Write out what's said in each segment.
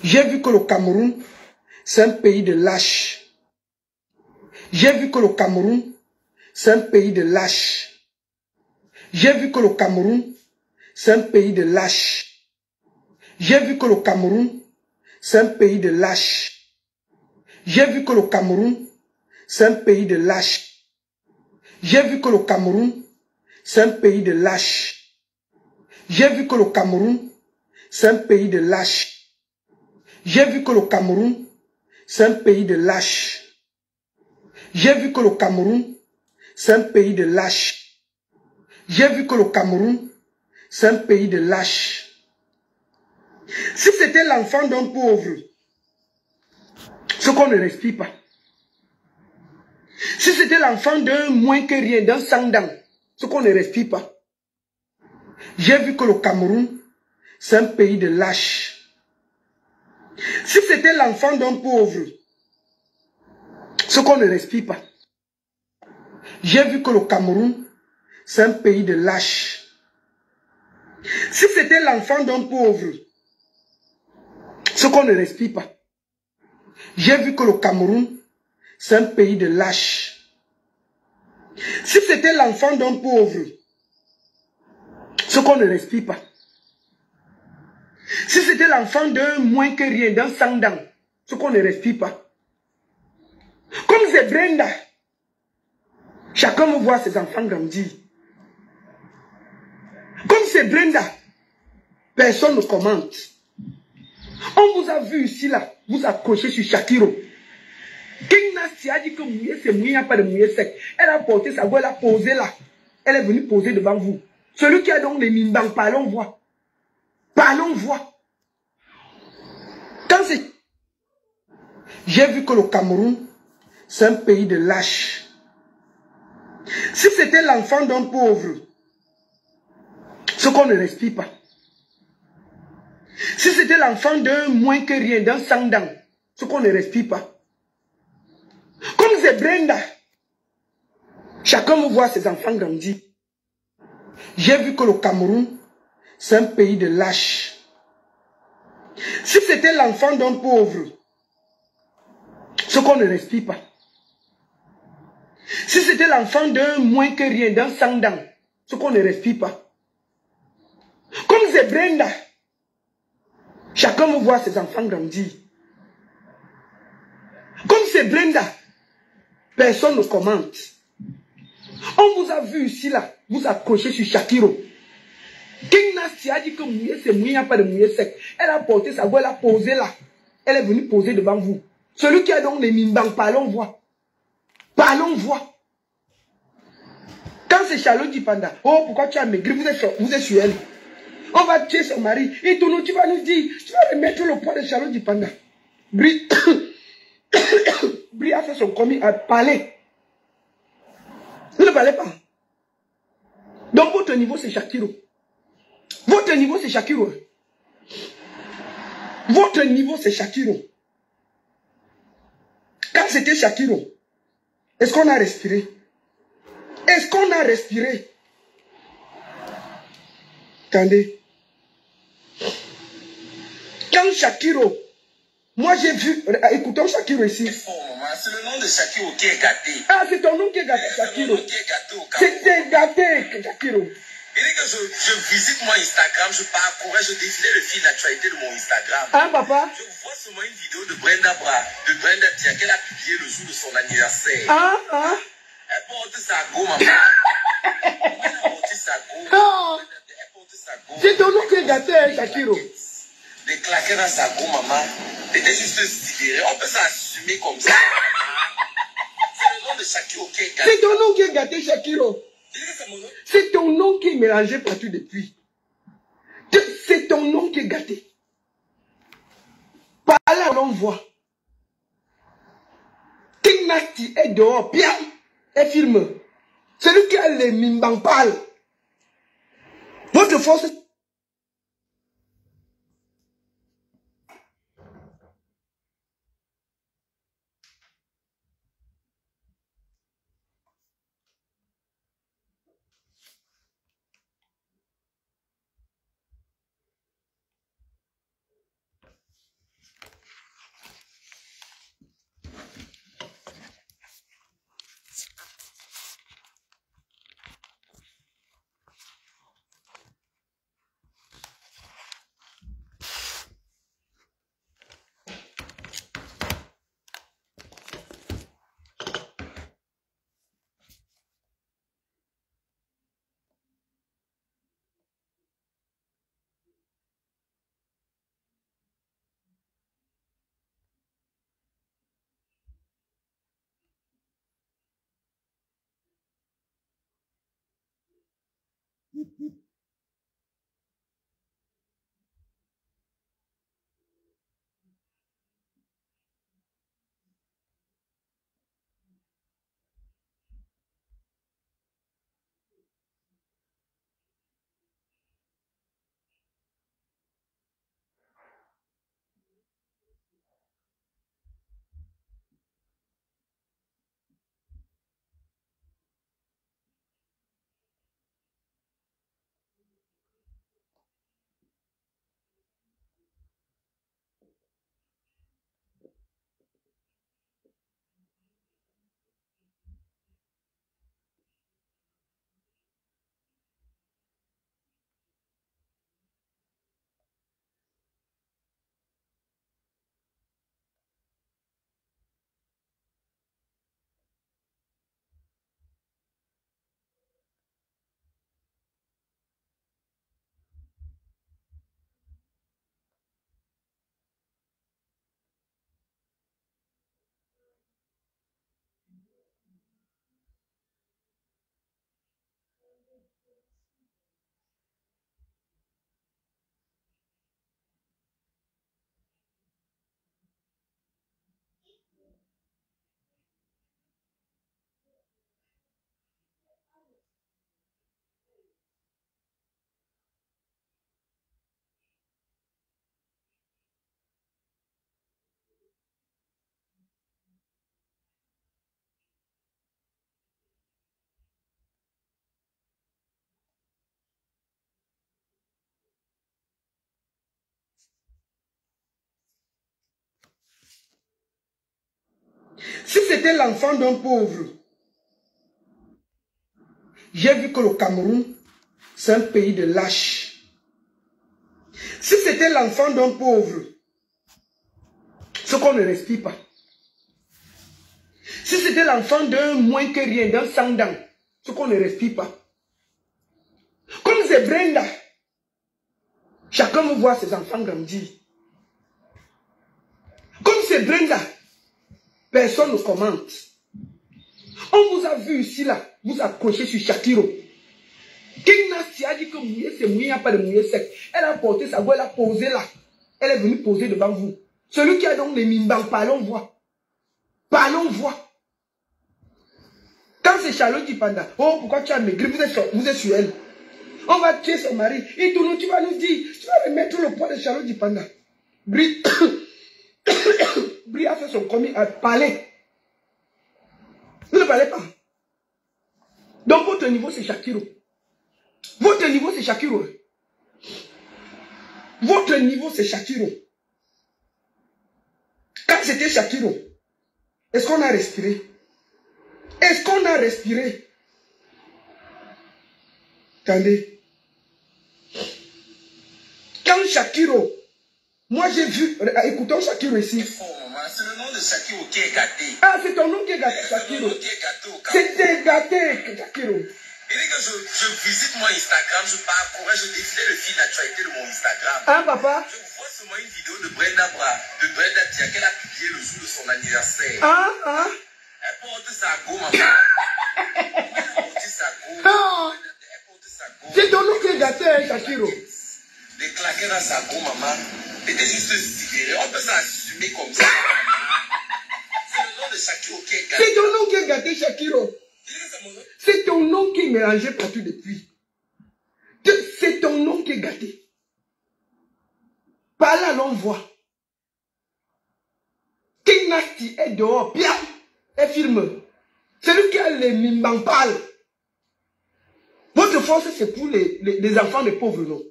J'ai vu que le Cameroun, c'est un pays de lâches. J'ai vu que le Cameroun, c'est un pays de lâches. J'ai vu que le Cameroun, c'est un pays de lâches. J'ai vu que le Cameroun, c'est un pays de lâches. J'ai vu que le Cameroun, c'est un pays de lâches. J'ai vu que le Cameroun, c'est un pays de lâches. J'ai vu que le Cameroun, c'est un pays de lâches. J'ai vu que le Cameroun, c'est un pays de lâches. J'ai vu que le Cameroun, c'est un pays de lâches. J'ai vu que le Cameroun, c'est un pays de lâches. Si c'était l'enfant d'un pauvre, ce qu'on ne respire pas. Si c'était l'enfant d'un moins que rien, d'un sandan, ce qu'on ne respire pas. J'ai vu que le Cameroun, c'est un pays de lâches. Si c'était l'enfant d'un pauvre, ce qu'on ne respire pas. J'ai vu que le Cameroun, c'est un pays de lâches. Si c'était l'enfant d'un pauvre, ce qu'on ne respire pas. J'ai vu que le Cameroun, c'est un pays de lâches. Si c'était l'enfant d'un pauvre, ce qu'on ne respire pas. Si c'était l'enfant d'un moins que rien, d'un sandan, ce qu'on ne respire pas. Comme c'est Brenda, chacun me voit ses enfants grandir. Comme c'est Brenda, personne ne commente. On vous a vu ici, là, vous accrochez sur Shakiro. King Nasty a dit que mouillé, c'est mouillé, il n'y a pas de mouillé sec. Elle a porté sa voix, elle a posé là. Elle est venue poser devant vous. Celui qui a donc les mimbang, parlons voix. Parlons voix. Quand c'est... J'ai vu que le Cameroun, c'est un pays de lâches. Si c'était l'enfant d'un pauvre, ce qu'on ne respire pas. Si c'était l'enfant d'un moins que rien, d'un sandan, ce qu'on ne respire pas. Comme c'est Brenda, chacun me voit ses enfants grandir. J'ai vu que le Cameroun, c'est un pays de lâches. Si c'était l'enfant d'un pauvre, ce qu'on ne respire pas. Si c'était l'enfant d'un moins que rien, d'un sandan, ce qu'on ne respire pas. Comme c'est Brenda, chacun me voit ses enfants grandir. Comme c'est Brenda, personne ne commente. On vous a vu ici, là, vous accrochez sur Shakiro. King Nasty a dit que mouillé, c'est mouillé, il n'y a pas de mouillé sec. Elle a porté sa voix, elle a posé là. Elle est venue poser devant vous. Celui qui a donc les mimbang, parlons voix. Parlons voix. Quand c'est Charlotte Dipanda, oh, pourquoi tu as maigri, vous êtes sur elle. On va tuer son mari. Et tu vas nous dire, tu vas remettre le poids de Charlotte Dipanda. Bri a fait son commis à parler. Vous ne parlez pas. Donc votre niveau c'est Shakiro. Votre niveau c'est Shakiro. Votre niveau c'est Shakiro. Quand c'était Shakiro, est-ce qu'on a respiré? Est-ce qu'on a respiré? Attendez. Quand Shakiro, moi j'ai vu, écoutons Shakiro ici. C'est le nom de Shakiro qui est gâté. Ah, c'est ton nom qui est gâté, Shakiro. C'était gâté, Shakiro. Il dit que je visite mon Instagram, je parcourais, je défilais le fil d'actualité de mon Instagram. Hein, papa? Je vois seulement une vidéo de Brenda Tia qu'elle a publiée le jour de son anniversaire. Ah, ah. Elle porte sa go, maman. Elle a porté sa go. Non. Elle porte sa go. C'est ton nom qui est gâté, Shakiro. Des claquettes dans sa go, maman. C'était juste sidéré. On peut s'assumer comme ça. C'est le nom de Shakiro qui est gâté. C'est ton nom qui est gâté, Shakiro. C'est ton nom qui est mélangé partout depuis. C'est ton nom qui est gâté. Par là, on voit. King Nasty est dehors, bien, et filme. Celui qui a les mimbang parle. Votre force. Si c'était l'enfant d'un pauvre, j'ai vu que le Cameroun, c'est un pays de lâches. Si c'était l'enfant d'un pauvre, ce qu'on ne respire pas. Si c'était l'enfant d'un moins que rien, d'un sans-dents, ce qu'on ne respire pas. Comme c'est Brenda, chacun veut voir ses enfants grandir. Comme c'est Brenda, personne ne commente. On vous a vu ici, là, vous accrochez sur Shakiro. King Nasty a dit que mouiller, c'est mouiller, il n'y a pas de mouiller sec. Elle a porté sa voix, elle a posé là. Elle est venue poser devant vous. Celui qui a donc les mimbang, parlons voix. Parlons voix. Quand c'est Charlotte qui panda, oh, pourquoi tu as maigri, vous êtes sur elle. On va tuer son mari. Et tout, tu vas nous dire, tu vas remettre le poids de Charlotte du panda. Brie a fait son commis à parler. Vous ne parlez pas. Donc votre niveau c'est Shakiro. Votre niveau c'est Shakiro. Votre niveau c'est Shakiro. Quand c'était Shakiro, est-ce qu'on a respiré? Est-ce qu'on a respiré? Attendez. Quand Shakiro, moi j'ai vu, écoutons Shakiro ici. C'est le nom de Shakiro qui est gâté. Ah, c'est ton nom qui est gâté, Shakiro. C'était gâté, Shakiro. Il dit que je visite mon Instagram, je parcourais, je défilais le fil d'actualité de mon Instagram. Hein, papa? Je vois seulement une vidéo de Brenda Tia qu'elle a publiée le jour de son anniversaire. Ah. Elle porte sa go, maman. Elle porte sa go. Ah. Elle porte sa go. C'est ton nom qui est gâté, Shakiro. Les claquets dans sa go, maman. C'était juste sidéré. On peut s'assumer comme ça. C'est le nom de Shakiro qui est gâté. C'est ton nom qui est gâté, Shakiro. C'est ton nom qui est mélangé partout depuis. C'est ton nom qui est gâté. Par là, l'on voit. King Nasty est dehors, bien, et filme. Celui qui a les mimbang parle. Votre force, c'est pour les enfants des pauvres, non?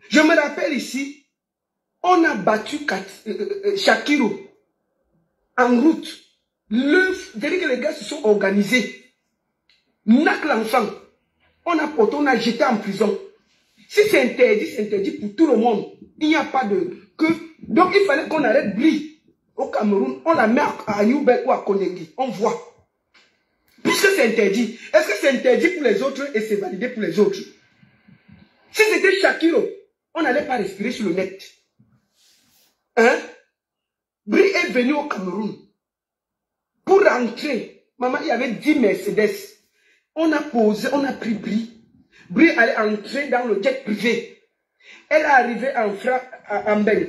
Je me rappelle ici, on a battu Shakiro en route. C'est-à-dire que les gars se sont organisés. Nac l'enfant, on a jeté en prison. Si c'est interdit pour tout le monde. Il n'y a pas de... Donc il fallait qu'on arrête Brie au Cameroun. On la met à Newberg ou à Konengi. On voit. Puisque c'est interdit. Est-ce que c'est interdit pour les autres et c'est validé pour les autres? Si c'était Shakiro, on n'allait pas respirer sur le net. Hein? Brie est venu au Cameroun. Pour rentrer, maman, il y avait 10 Mercedes. On a posé, on a pris Brie. Brie allait entrer dans le jet privé. Elle est arrivée en Beng.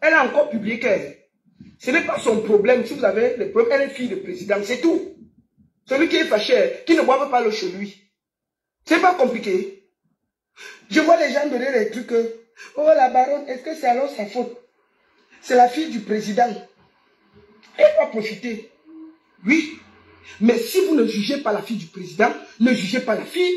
Elle a encore publié qu'elle. Ce n'est pas son problème. Si vous avez des problèmes, elle est fille de président, c'est tout. Celui qui est fâché, qui ne boit pas l'eau chez lui. C'est pas compliqué. Je vois les gens donner des trucs. Oh, la baronne, est-ce que c'est alors sa faute? C'est la fille du président. Elle va profiter. Oui. Mais si vous ne jugez pas la fille du président, ne jugez pas la fille